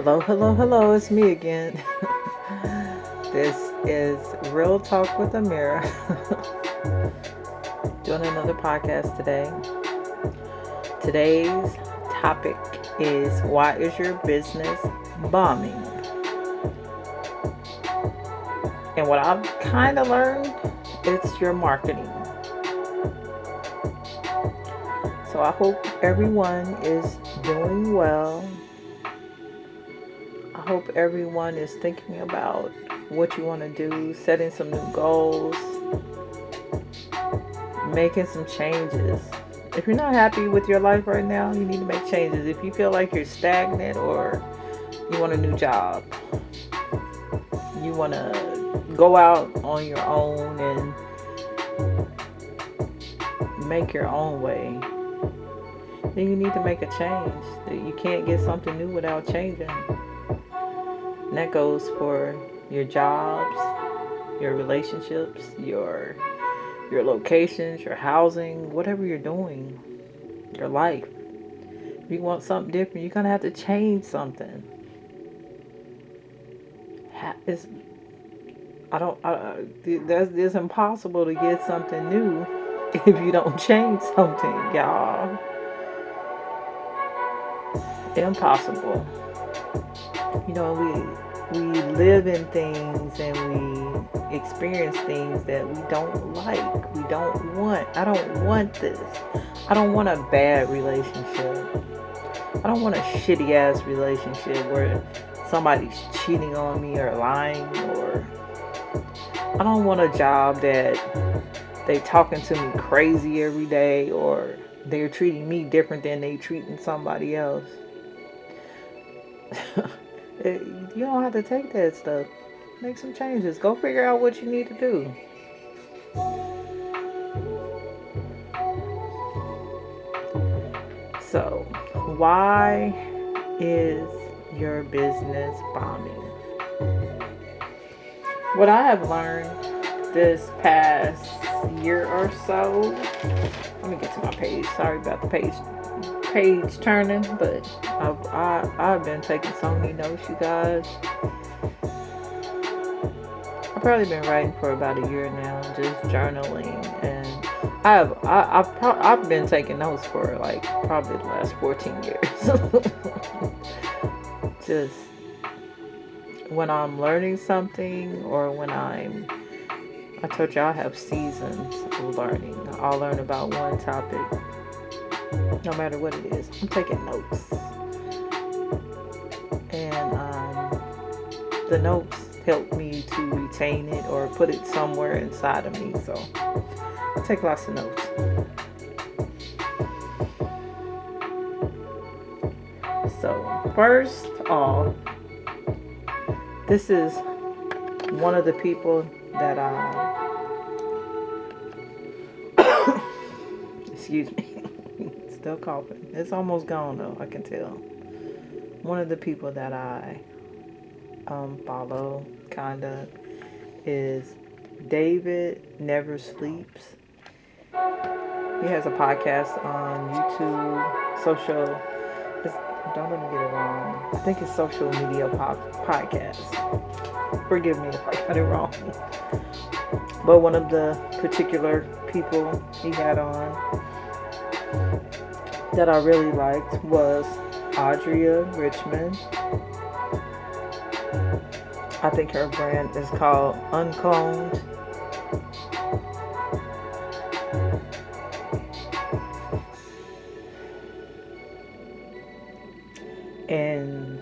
Hello, hello, hello. It's me again. This is Real Talk with Amira. Doing another podcast today. Today's topic is, why is your business bombing? And what I've kind of learned, it's your marketing. So I hope everyone is doing well. I hope everyone is thinking about what you want to do, setting some new goals, making some changes. If you're not happy with your life right now, you need to make changes. If you feel like you're stagnant or you want a new job, you want to go out on your own and make your own way, then you need to make a change. You can't get something new without changing. And that goes for your jobs, your relationships, your locations, your housing, whatever you're doing, your life. If you want something different, you're gonna have to change something. It's it's impossible to get something new if you don't change something, y'all. Impossible. You know, we live in things and we experience things that we don't like. We don't want. I don't want this. I don't want a bad relationship. I don't want a shitty ass relationship where somebody's cheating on me or lying, or I don't want a job that they talking to me crazy every day, or they're treating me different than they treating somebody else. You don't have to take that stuff. Make some changes. Go figure out what you need to do. So, why is your business bombing? What I have learned this past year or so, let me get to my page. Sorry about the page turning, but I've been taking so many notes, you guys. I've probably been writing for about a year now, just journaling, and I've been taking notes for like probably the last 14 years. Just when I'm learning something, or when I told you I have seasons of learning. I'll learn about one topic, no matter what it is. I'm taking notes, and the notes help me to retain it or put it somewhere inside of me. So I take lots of notes. So first off, this is one of the people that excuse me, still coughing. It's almost gone though, I can tell. One of the people that I follow, kinda, is David Never Sleeps. He has a podcast on YouTube, don't let me get it wrong. I think it's Social Media Podcast. Forgive me if I got it wrong. But one of the particular people he had on that I really liked was Audrea Richmond. I think her brand is called Uncombed. And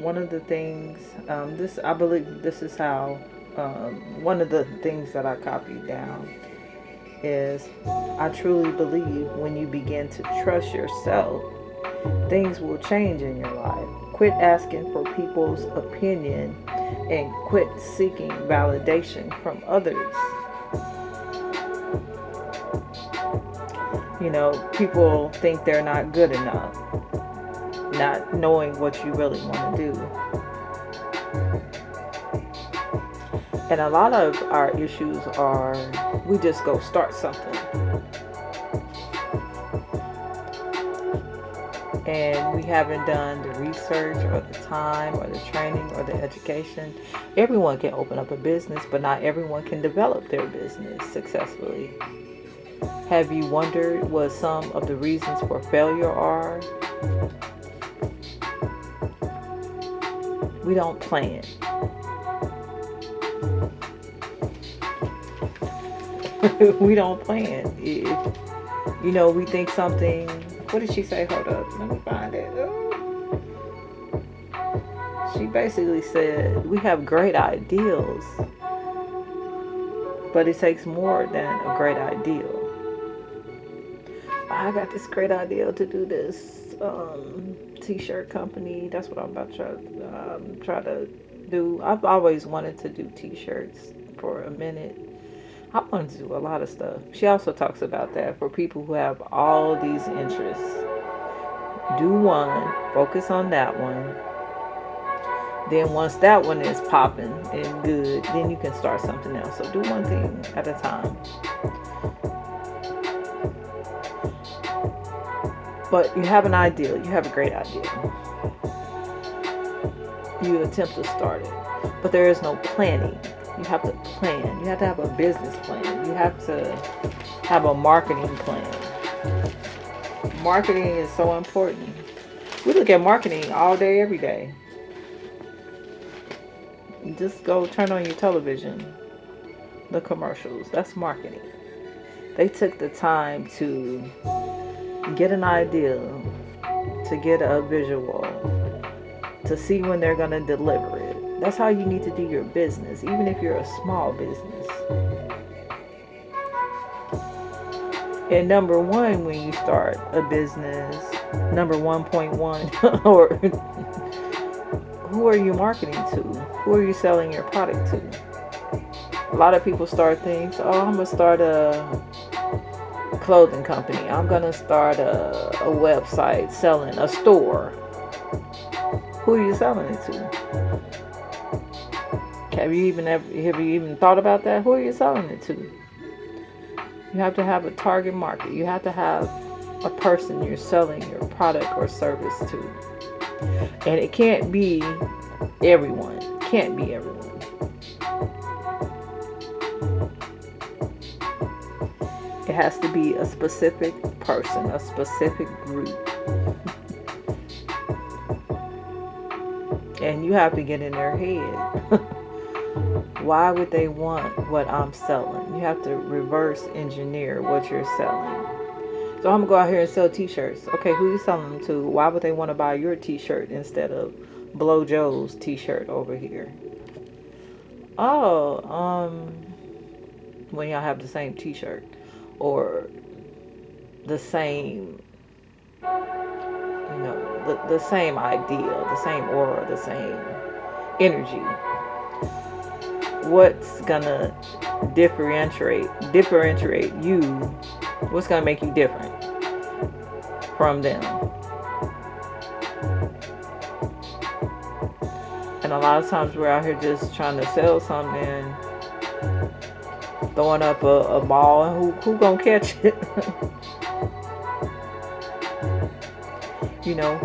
one of the things, I believe this is how, one of the things that I copied down is, I truly believe when you begin to trust yourself, things will change in your life. Quit asking for people's opinion and quit seeking validation from others. You know, people think they're not good enough, not knowing what you really want to do. And a lot of our issues are, we just go start something. and we haven't done the research or the time or the training or the education. Everyone can open up a business, but not everyone can develop their business successfully. Have you wondered what some of the reasons for failure are? We don't plan. We don't plan. If we think something. What did she say? Hold up, let me find it. Oh. She basically said we have great ideals, but it takes more than a great ideal. I got this great idea to do this t-shirt company. That's what I'm about to try to do. I've always wanted to do t-shirts for a minute. I wanted to do a lot of stuff. She also talks about that for people who have all these interests. Do one, focus on that one. Then once that one is popping and good, then you can start something else. So do one thing at a time. But you have an idea. You have a great idea. You attempt to start it. But there is no planning. You have to plan. You have to have a business plan. You have to have a marketing plan. Marketing is so important. We look at marketing all day, every day. Just go turn on your television. The commercials. That's marketing. They took the time to get an idea, to get a visual, to see when they're going to deliver it. That's how you need to do your business, even if you're a small business. And number one, when you start a business, number 1.1, or who are you marketing to? Who are you selling your product to? A lot of people start things, I'm going to start a clothing company. I'm going to start a website selling a store. Who are you selling it to? Have you even thought about that? Who are you selling it to? You have to have a target market. You have to have a person you're selling your product or service to. And it can't be everyone. Can't be everyone. It has to be a specific person, a specific group. And you have to get in their head. Why would they want what I'm selling? You have to reverse engineer what you're selling. So I'm going to go out here and sell t-shirts. Okay, who are you selling them to? Why would they want to buy your t-shirt instead of Blow Joe's t-shirt over here? When y'all have the same t-shirt. Or the same, the same idea, the same aura, the same energy. What's gonna differentiate you? What's gonna make you different from them? And a lot of times we're out here just trying to sell something, throwing up a ball, and who gonna catch it?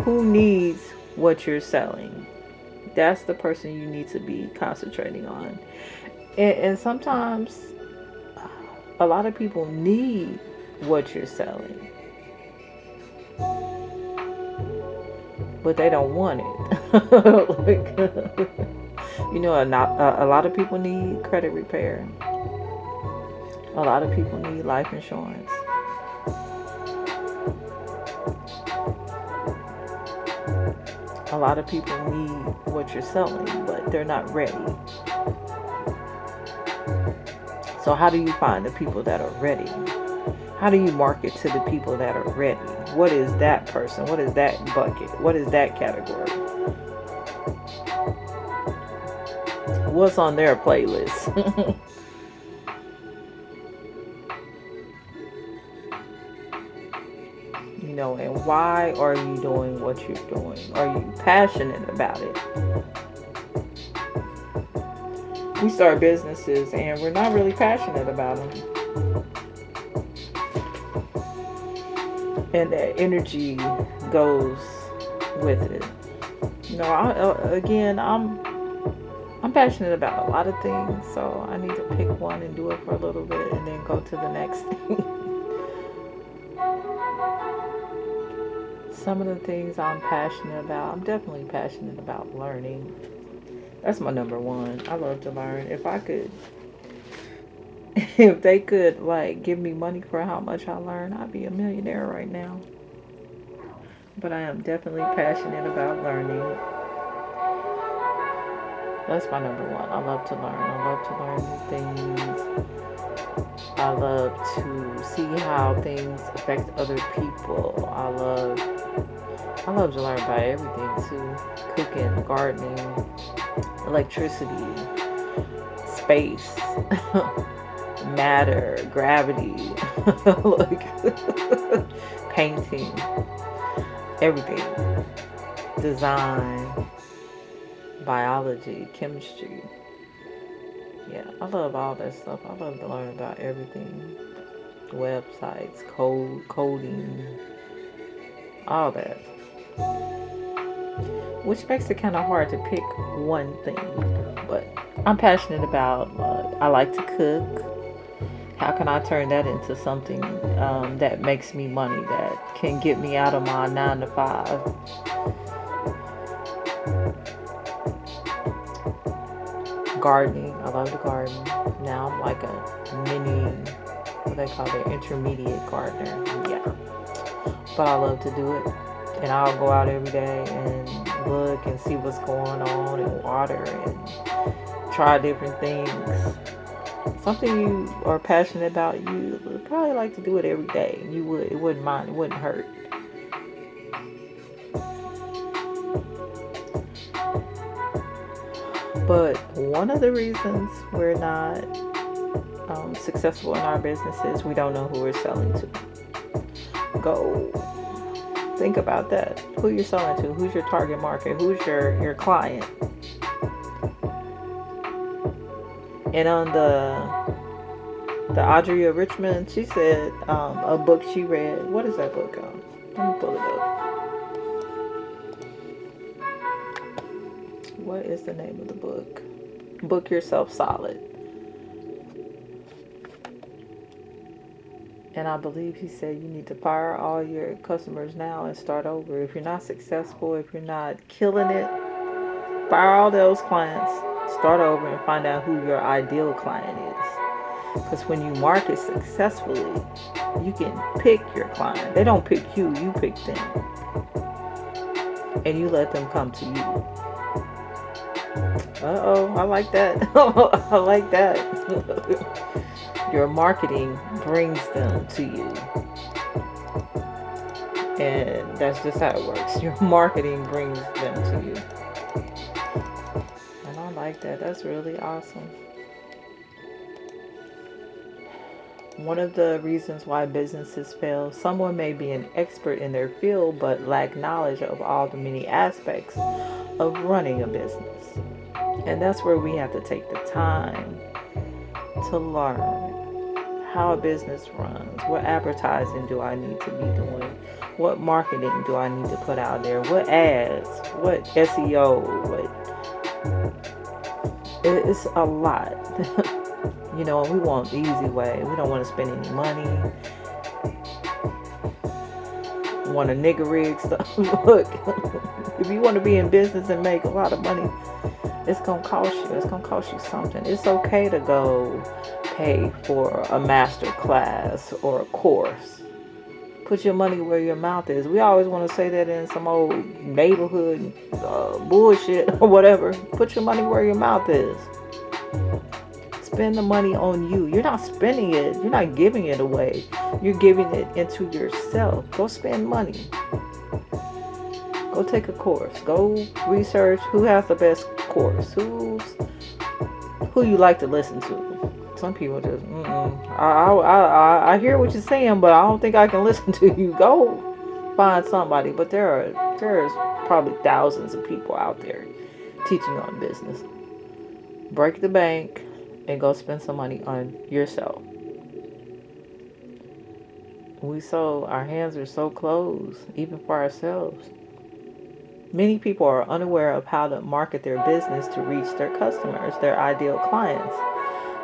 Who needs what you're selling? That's the person you need to be concentrating on. And sometimes a lot of people need what you're selling, but they don't want it. A lot of people need credit repair. A lot of people need life insurance. A lot of people need what you're selling, but they're not ready. So how do you find the people that are ready? How do you market to the people that are ready? What is that person? What is that bucket? What is that category? What's on their playlist? And why are you doing what you're doing? Are you passionate about it? We start businesses and we're not really passionate about them. And that energy goes with it. Again, I'm passionate about a lot of things, so I need to pick one and do it for a little bit and then go to the next thing. Some of the things I'm passionate about, I'm definitely passionate about learning. That's my number one. I love to learn. If I could, if they could like give me money for how much I learn, I'd be a millionaire right now. But I am definitely passionate about learning. That's my number one. I love to learn. I love to learn new things. I love to see how things affect other people. I love to learn about everything too. Cooking, gardening, electricity, space, matter, gravity, like painting, everything. Design, biology, chemistry. Yeah, I love all that stuff. I love to learn about everything. Websites, coding, all that. Which makes it kind of hard to pick one thing. But I'm passionate about, I like to cook. How can I turn that into something that makes me money, that can get me out of my 9 to 5? Gardening, I love to garden. Now I'm like a mini, what they call it, intermediate gardener. Yeah, but I love to do it, and I'll go out every day and look and see what's going on and water and try different things. Something you are passionate about, you would probably like to do it every day. It wouldn't mind, it wouldn't hurt. But one of the reasons we're not successful in our business is we don't know who we're selling to. Go think about that. Who you're selling to, who's your target market, who's your client. And on the Audrey Richmond, she said a book she read. What is that book on? Let me pull it up. What is the name of the book? Book Yourself Solid. And I believe he said you need to fire all your customers now and start over. If you're not successful, if you're not killing it, fire all those clients, start over and find out who your ideal client is. Because when you market successfully, you can pick your client. They don't pick you, you pick them. And you let them come to you. I like that. I like that. Your marketing brings them to you. And that's just how it works. Your marketing brings them to you. And I like that. That's really awesome. One of the reasons why businesses fail, someone may be an expert in their field but lack knowledge of all the many aspects of running a business. And that's where we have to take the time to learn how a business runs. What advertising do I need to be doing? What marketing do I need to put out there? What ads? What SEO? It's a lot. And we want the easy way. We don't want to spend any money. Want a nigga rig stuff. Look, if you want to be in business and make a lot of money, it's going to cost you. It's going to cost you something. It's okay to go pay for a master class or a course. Put your money where your mouth is. We always want to say that in some old neighborhood bullshit or whatever. Put your money where your mouth is. Spend the money on you. You're not spending it. You're not giving it away. You're giving it into yourself. Go spend money. Go take a course. Go research who has the best course. Who you like to listen to. Some people just, I hear what you're saying, but I don't think I can listen to you. Go find somebody. But there's probably thousands of people out there teaching on business. Break the bank and go spend some money on yourself. Our hands are so closed, even for ourselves. Many people are unaware of how to market their business to reach their customers, their ideal clients,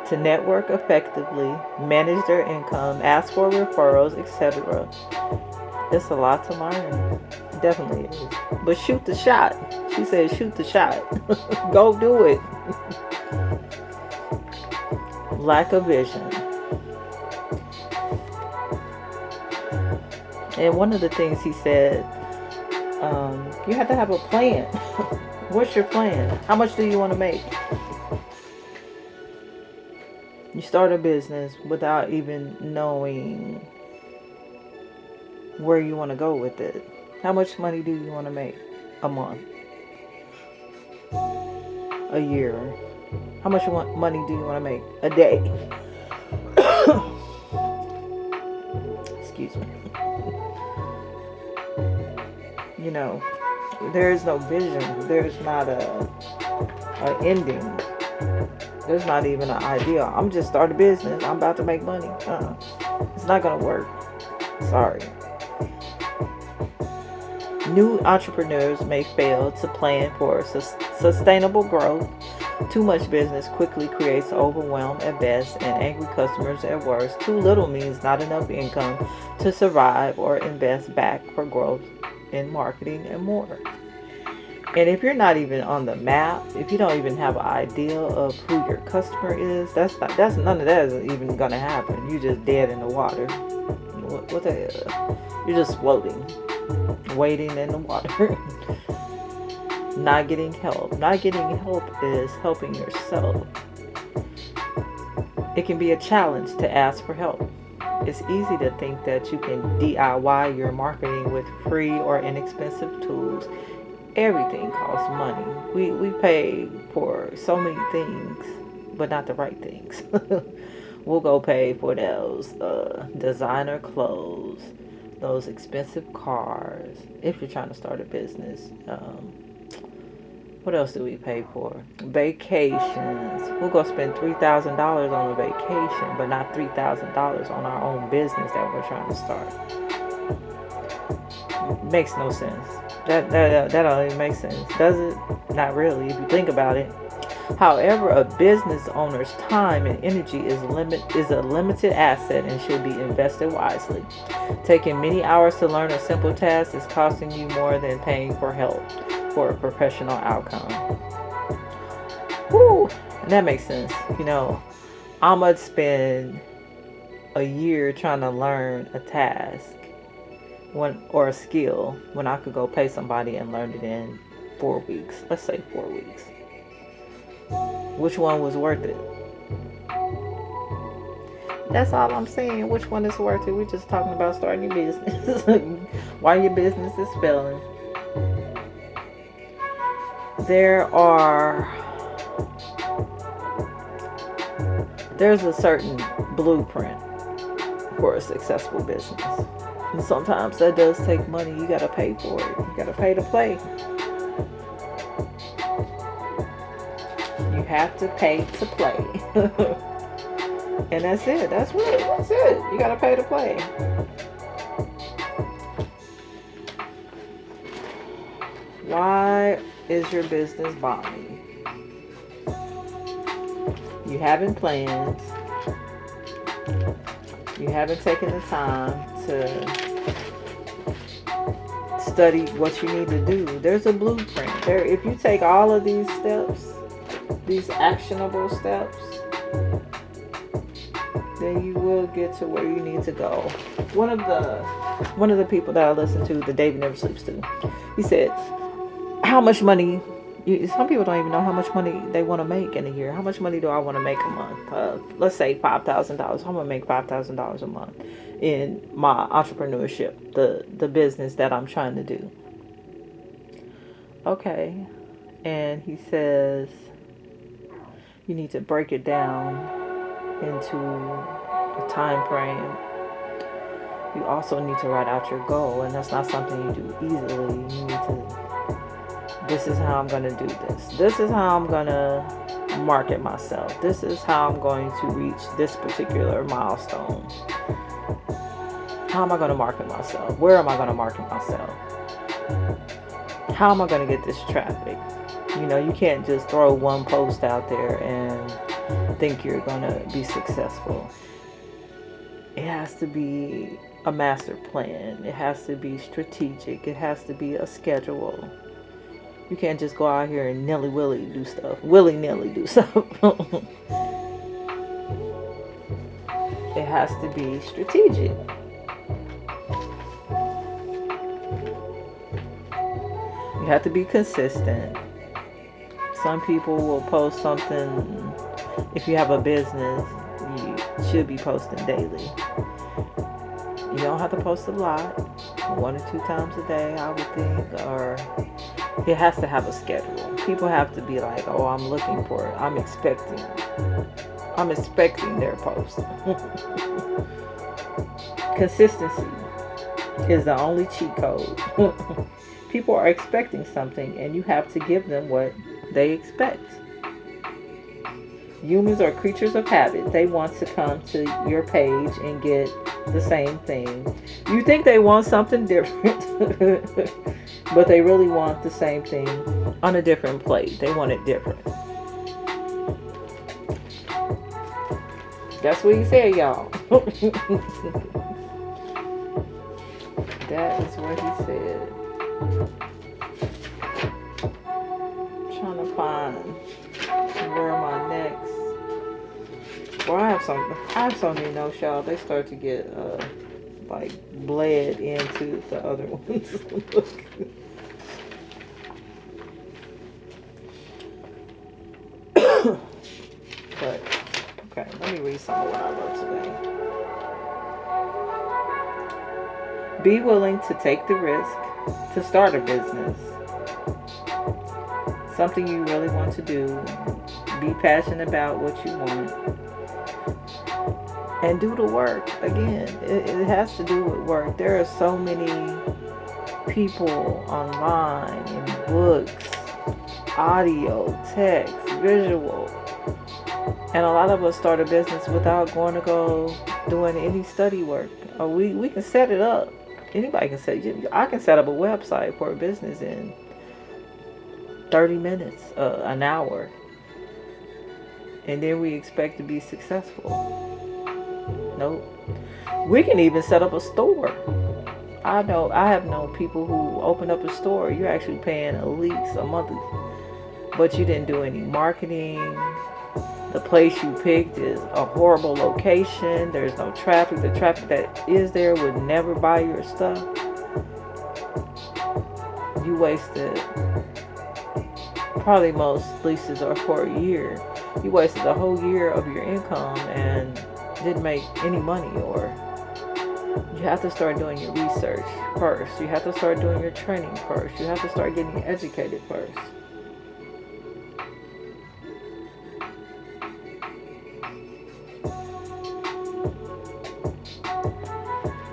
to network effectively, manage their income, ask for referrals, etc. It's a lot to learn. It definitely is. But shoot the shot. She said, shoot the shot. Go do it. Lack of vision. And one of the things he said, you have to have a plan. What's your plan? How much do you want to make? You start a business without even knowing where you want to go with it. How much money do you want to make a month? A year? How much money do you want to make a day? Excuse me. You know, there is no vision. There's not a ending. There's not even an idea. I'm just start a business. I'm about to make money. It's not gonna work. Sorry. New entrepreneurs may fail to plan for sustainable growth. Too much business quickly creates overwhelm at best and angry customers at worst. Too little means not enough income to survive or invest back for growth in marketing and more. And if you're not even on the map, if you don't even have an idea of who your customer is, that's none of that is even gonna happen. You're just dead in the water. What the hell? You're just floating, waiting in the water. Not getting help. Not getting help is helping yourself. It can be a challenge to ask for help. It's easy to think that you can DIY your marketing with free or inexpensive tools. Everything costs money. We pay for so many things, but not the right things. We'll go pay for those designer clothes, those expensive cars, if you're trying to start a business. What else do we pay for? Vacations. We'll go spend $3,000 on a vacation, but not $3,000 on our own business that we're trying to start. Makes no sense. That don't even make sense, does it? Not really, if you think about it. However, a business owner's time and energy is a limited asset and should be invested wisely. Taking many hours to learn a simple task is costing you more than paying for help for a professional outcome. Woo! And that makes sense. I'm gonna spend a year trying to learn a task or a skill when I could go pay somebody and learn it in 4 weeks. Let's say 4 weeks. Which one was worth it? That's all I'm saying. Which one is worth it? We're just talking about starting your business. Why your business is failing. There's a certain blueprint for a successful business. And sometimes that does take money. You gotta pay for it. You gotta pay to play. You have to pay to play. And that's it. That's it. You gotta pay to play. Why is your business bombing? You haven't planned. You haven't taken the time to study what you need to do. There's a blueprint. If you take all of these steps, these actionable steps, then you will get to where you need to go. One of the people that I listen to, the David Never Sleeps to, he said, how much money, some people don't even know how much money they want to make in a year. How much money do I want to make a month? Let's say $5,000. I'm going to make $5,000 a month in my entrepreneurship, the business that I'm trying to do. Okay. And he says, you need to break it down into a time frame. You also need to write out your goal, and that's not something you do easily. You need to, this is how I'm going to do this. This is how I'm going to market myself. This is how I'm going to reach this particular milestone. How am I going to market myself? Where am I going to market myself? How am I going to get this traffic? You can't just throw one post out there and think you're going to be successful. It has to be a master plan. It has to be strategic. It has to be a schedule. You can't just go out here and willy nilly do stuff. It has to be strategic. You have to be consistent. Some people will post something. If you have a business, you should be posting daily. You don't have to post a lot, 1 or 2 times a day, I would think, or it has to have a schedule. People have to be like, oh, I'm looking for it. I'm expecting their post. Consistency is the only cheat code. People are expecting something, and you have to give them what they expect. Humans are creatures of habit. They want to come to your page and get the same thing. You think they want something different, but they really want the same thing on a different plate. They want it different. That's what he said, y'all. That is what he said. I'm trying to find where am I next. Well, I have so many notes, y'all. They start to get like bled into the other ones. But okay, let me read some of what I wrote today. Be willing to take the risk to start a business. Something you really want to do. Be passionate about what you want. And do the work. Again, it has to do with work. There are so many people online in books, audio, text, visual. And a lot of us start a business without going to go doing any study work. We can set it up. Anybody can set it. I can set up a website for a business in 30 minutes, an hour. And then we expect to be successful. Nope. We can even set up a store. I have known people who open up a store. You're actually paying at least a monthly, but you didn't do any marketing. The place you picked is a horrible location. There's no traffic. The traffic that is there would never buy your stuff. You wasted, probably most leases are for a year. You wasted a whole year of your income and didn't make any money. Or you have to start doing your research first. You have to start doing your training first. You have to start getting educated first.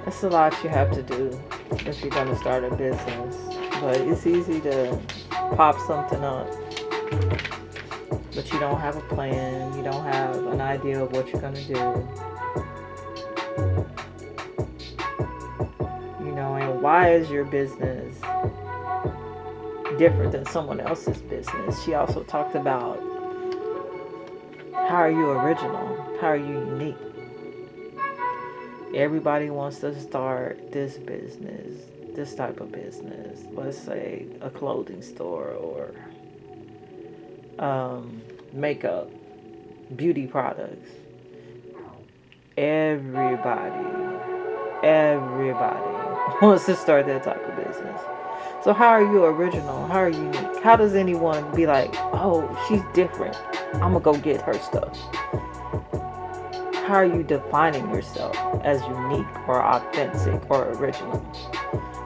It's a lot you have to do if you're going to start a business. But it's easy to pop something up, but you don't have a plan. You don't have an idea of what you're going to do. And why is your business different than someone else's business? She also talked about how are you original? How are you unique? Everybody wants to start this business, this type of business. Let's say a clothing store or makeup, beauty products. Everybody wants to start that type of business. So how are you original? How are you unique? How does anyone be like, oh, she's different, I'm gonna go get her stuff? How are you defining yourself as unique or authentic or original?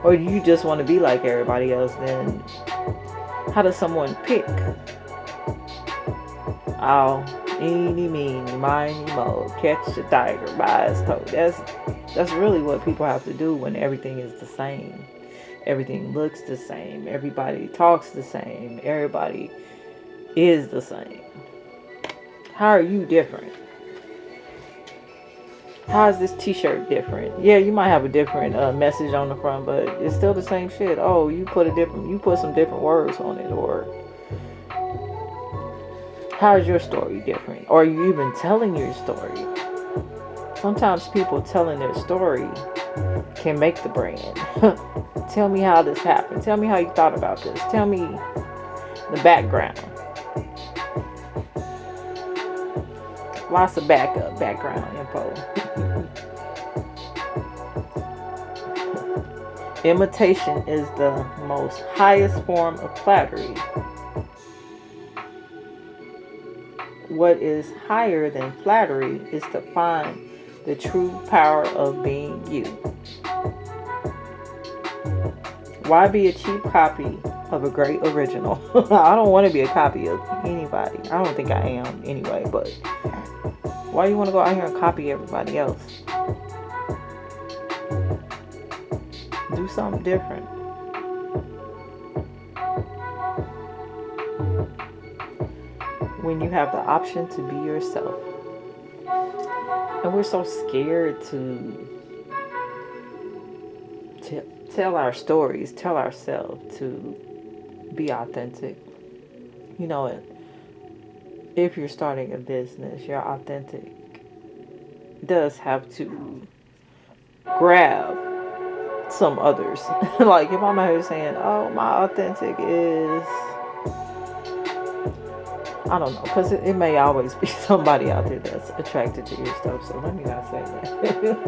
Or do you just want to be like everybody else? Then how does someone pick? Oh, eeny, meeny, miny, mo, catch the tiger by his toe. That's really what people have to do when everything is the same. Everything looks the same. Everybody talks the same. Everybody is the same. How are you different? How is this t-shirt different? Yeah, you might have a different message on the front, but it's still the same shit. Oh, you put some different words on it. Or how is your story different? Or are you even telling your story? Sometimes people telling their story can make the brand. Tell me how this happened. Tell me how you thought about this. Tell me the background. Lots of background info. Imitation is the most highest form of flattery. What is higher than flattery is to find the true power of being you. Why be a cheap copy of a great original? I don't want to be a copy of anybody. I don't think I am anyway, but why you want to go out here and copy everybody else? Do something different. When you have the option to be yourself. And we're so scared to tell our stories, tell ourselves, to be authentic. You know, if you're starting a business, your authentic does have to grab some others. Like if I'm out here saying, oh, my authentic is, I don't know, because it may always be somebody out there that's attracted to your stuff. So let me not say that.